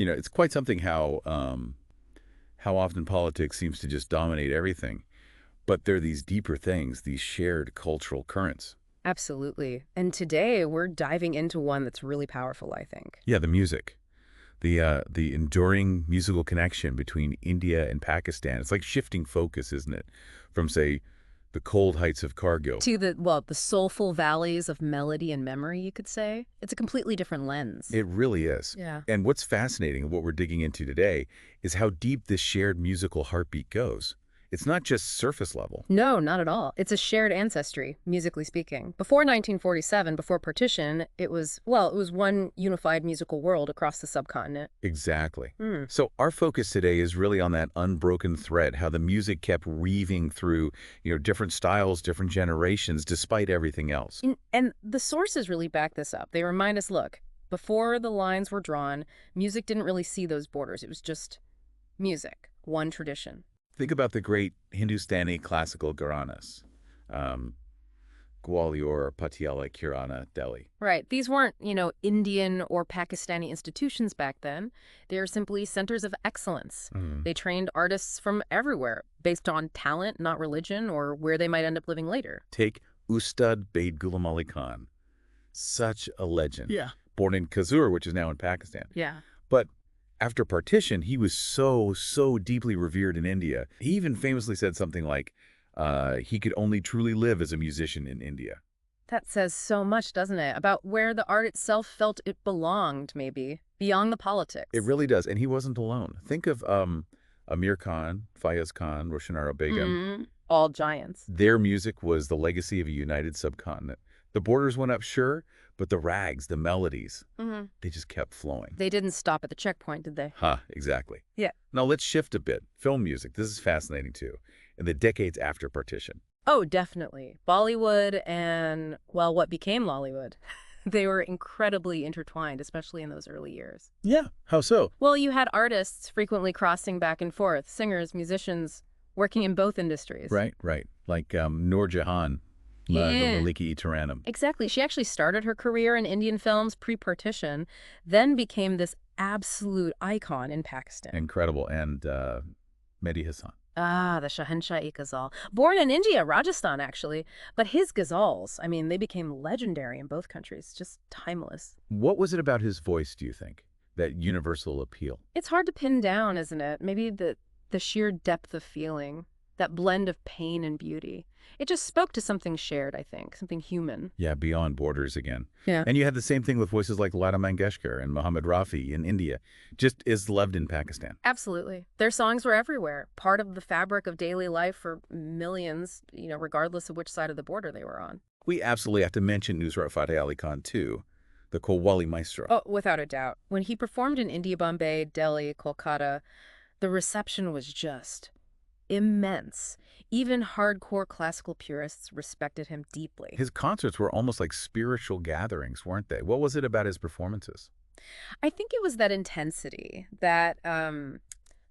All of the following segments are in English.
It's quite something how often politics seems to just dominate everything. But there are these deeper things, these shared cultural currents. Absolutely. And today we're diving into one that's really powerful, I think. Yeah, the music. The enduring musical connection between India and Pakistan. It's like shifting focus, isn't it? From, say, the cold heights of Kargil. To the soulful valleys of melody and memory, you could say. It's a completely different lens. It really is. Yeah. And what's fascinating, and what we're digging into today, is how deep this shared musical heartbeat goes. It's not just surface level. No, not at all. It's a shared ancestry, musically speaking. Before 1947, before partition, it was one unified musical world across the subcontinent. Exactly. So our focus today is really on that unbroken thread, how the music kept weaving through, different styles, different generations, despite everything else. And the sources really back this up. They remind us, look, before the lines were drawn, music didn't really see those borders. It was just music, one tradition. Think about the great Hindustani classical gharanas, Gwalior, Patiala, Kirana, Delhi. Right. These weren't, Indian or Pakistani institutions back then. They were simply centers of excellence. They trained artists from everywhere based on talent, not religion, or where they might end up living later. Take Ustad Bade Ghulam Ali Khan, such a legend. Yeah. Born in Kazur, which is now in Pakistan. Yeah. But after partition, he was so deeply revered in India. He even famously said something like, he could only truly live as a musician in India. That says so much, doesn't it? About where the art itself felt it belonged, maybe, beyond the politics. It really does. And he wasn't alone. Think of Amir Khan, Fayez Khan, Roshanara Begum. All giants. Their music was the legacy of a united subcontinent. The borders went up, sure, but the rags, the melodies, they just kept flowing. They didn't stop at the checkpoint, did they? Exactly. Yeah. Now let's shift a bit. Film music, this is fascinating too. In the decades after partition. Oh, definitely. Bollywood and, what became Lollywood. They were incredibly intertwined, especially in those early years. Yeah, how so? Well, you had artists frequently crossing back and forth, singers, musicians, working in both industries. Right. Like Noor Jahan. The Maliki Taranum. Exactly. She actually started her career in Indian films pre-partition, then became this absolute icon in Pakistan. Incredible. And Mehdi Hassan. The Shahenshah-e Ghazal. Born in India, Rajasthan, actually. But his ghazals, they became legendary in both countries, just timeless. What was it about his voice, do you think, that universal appeal? It's hard to pin down, isn't it? Maybe the sheer depth of feeling, that blend of pain and beauty. It just spoke to something shared, I think, something human. Yeah, beyond borders again. Yeah. And you had the same thing with voices like Lata Mangeshkar and Muhammad Rafi in India, just as loved in Pakistan. Absolutely. Their songs were everywhere, part of the fabric of daily life for millions, regardless of which side of the border they were on. We absolutely have to mention Nusrat Fateh Ali Khan, too, the Qawwali maestro. Oh, without a doubt. When he performed in India, Bombay, Delhi, Kolkata, the reception was just immense. Even hardcore classical purists respected him deeply. His concerts were almost like spiritual gatherings, weren't they? What was it about his performances? I think it was that intensity, that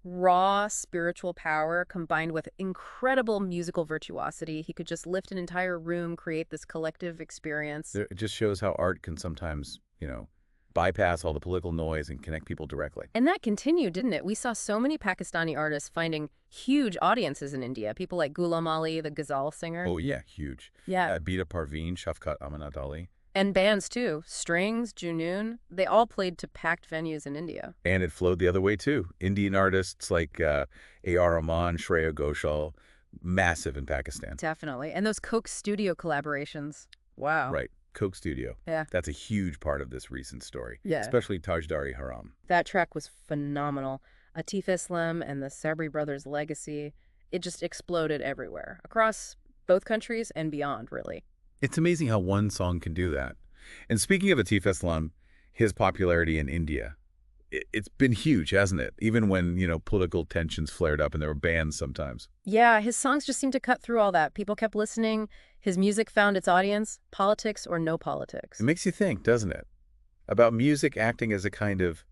raw spiritual power combined with incredible musical virtuosity. He could just lift an entire room, create this collective experience. It just shows how art can sometimes, bypass all the political noise and connect people directly. And that continued, didn't it? We saw so many Pakistani artists finding huge audiences in India. People like Ghulam Ali, the Ghazal singer. Oh, yeah, huge. Yeah. Abida, Parveen, Shafqat Amanat Ali. And bands, too. Strings, Junoon. They all played to packed venues in India. And it flowed the other way, too. Indian artists like A.R. Rahman, Shreya Ghoshal, massive in Pakistan. Definitely. And those Coke studio collaborations. Wow. Right. Coke Studio. Yeah. That's a huge part of this recent story. Yeah. Especially Tajdari Haram. That track was phenomenal. Atif Islam and the Sabri brothers' legacy, it just exploded everywhere, across both countries and beyond, really. It's amazing how one song can do that. And speaking of Atif Islam, his popularity in India, it's been huge, hasn't it? Even when, political tensions flared up and there were bans sometimes. Yeah, his songs just seemed to cut through all that. People kept listening. His music found its audience, politics or no politics. It makes you think, doesn't it? About music acting as a kind of,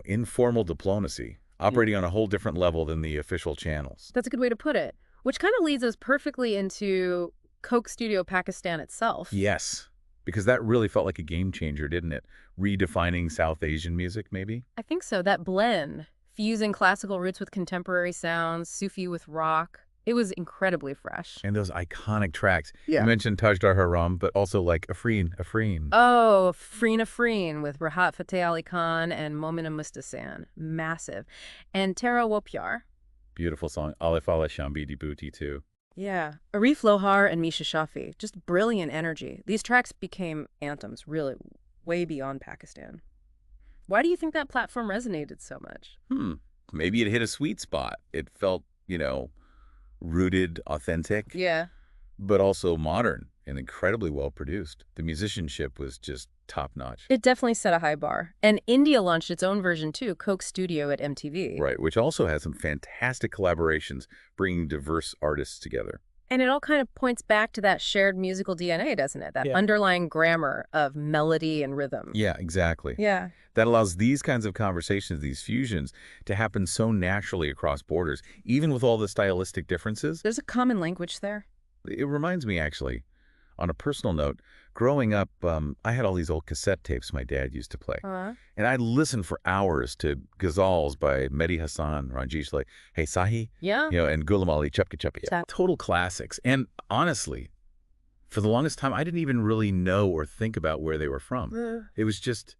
informal diplomacy, operating on a whole different level than the official channels. That's a good way to put it, which kind of leads us perfectly into Coke Studio Pakistan itself. Yes. Because that really felt like a game changer, didn't it? Redefining South Asian music, maybe? I think so. That blend, fusing classical roots with contemporary sounds, Sufi with rock, it was incredibly fresh. And those iconic tracks. Yeah. You mentioned Tajdar Haram, but also like Afreen, Afreen. Oh, Freen Afreen with Rahat Fateh Ali Khan and Momina Mustasan. Massive. And Tara Wopyar. Beautiful song. Alif Allah Shambi Di Booty, too. Yeah. Arif Lohar and Misha Shafi. Just brilliant energy. These tracks became anthems, really, way beyond Pakistan. Why do you think that platform resonated so much? Maybe it hit a sweet spot. It felt, rooted, authentic. Yeah. But also modern and incredibly well produced. The musicianship was just top-notch. It definitely set a high bar. And India launched its own version too, Coke Studio at MTV. Right, which also has some fantastic collaborations, bringing diverse artists together. And it all kind of points back to that shared musical DNA, doesn't it? That underlying grammar of melody and rhythm. Yeah, exactly. Yeah. That allows these kinds of conversations, these fusions, to happen so naturally across borders, even with all the stylistic differences. There's a common language there. It reminds me, actually, on a personal note, growing up, I had all these old cassette tapes my dad used to play. And I'd listen for hours to Ghazals by Mehdi, Hassan, Ranjish, like, Hey Sahi, Yeah. And Ghulam Ali, Chapka Chapka. Sa- Total classics. And honestly, for the longest time, I didn't even really know or think about where they were from. It was just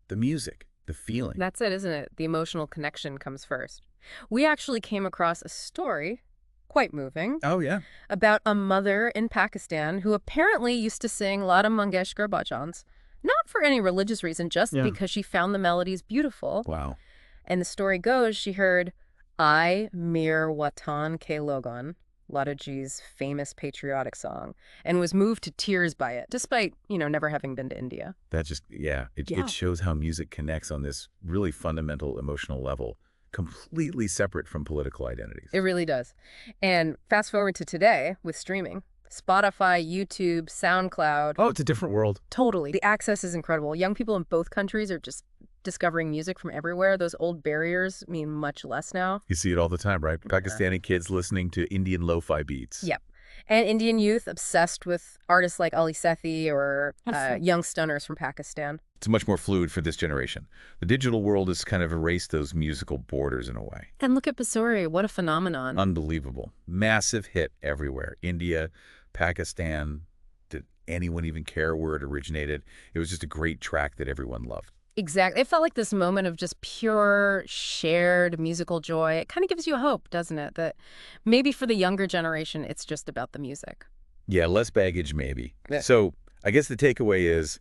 the music, the feeling. That's it, isn't it? The emotional connection comes first. We actually came across a story, quite moving, Oh, yeah. about a mother in Pakistan who apparently used to sing Lata Mangeshkar bhajans, not for any religious reason, just because she found the melodies beautiful. Wow. And the story goes, she heard I Mir Watan Ke Logan, Lata Ji's famous patriotic song, and was moved to tears by it, despite, never having been to India. That just, it shows how music connects on this really fundamental emotional level, completely separate from political identities. It really does. And fast forward to today with streaming. Spotify, YouTube, SoundCloud. Oh, it's a different world. Totally. The access is incredible. Young people in both countries are just discovering music from everywhere. Those old barriers mean much less now. You see it all the time, right? Pakistani kids listening to Indian lo-fi beats. Yep. And Indian youth obsessed with artists like Ali Sethi or young stunners from Pakistan. It's much more fluid for this generation. The digital world has kind of erased those musical borders in a way. And look at Basuri. What a phenomenon. Unbelievable. Massive hit everywhere. India, Pakistan. Did anyone even care where it originated? It was just a great track that everyone loved. Exactly. It felt like this moment of just pure, shared musical joy. It kind of gives you hope, doesn't it? That maybe for the younger generation, it's just about the music. Yeah, less baggage maybe. Yeah. So I guess the takeaway is,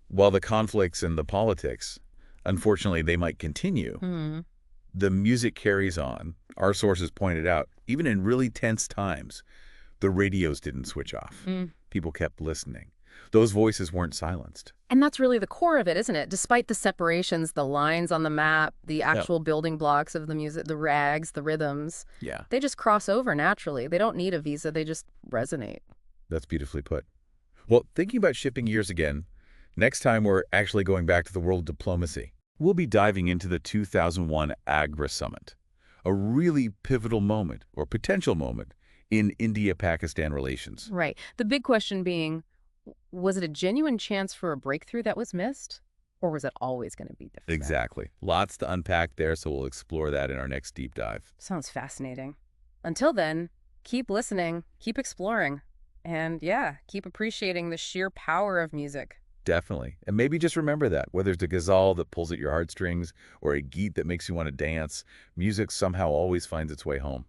while the conflicts and the politics, unfortunately, they might continue, the music carries on. Our sources pointed out, even in really tense times, the radios didn't switch off. People kept listening. Those voices weren't silenced. And that's really the core of it, isn't it? Despite the separations, the lines on the map, the actual building blocks of the music, the rags, the rhythms, they just cross over naturally. They don't need a visa. They just resonate. That's Beautifully put. Well, thinking about shifting gears again, next time we're actually going back to the world of diplomacy. We'll be diving into the 2001 Agra Summit, a really pivotal moment, or potential moment, in India-Pakistan relations. Right. The big question being, was it a genuine chance for a breakthrough that was missed? Or was it always going to be different? Exactly. Lots to unpack there, so we'll explore that in our next deep dive. Sounds fascinating. Until then, keep listening, keep exploring, and keep appreciating the sheer power of music. Definitely. And maybe just remember that, whether it's a ghazal that pulls at your heartstrings or a geet that makes you want to dance, music somehow always finds its way home.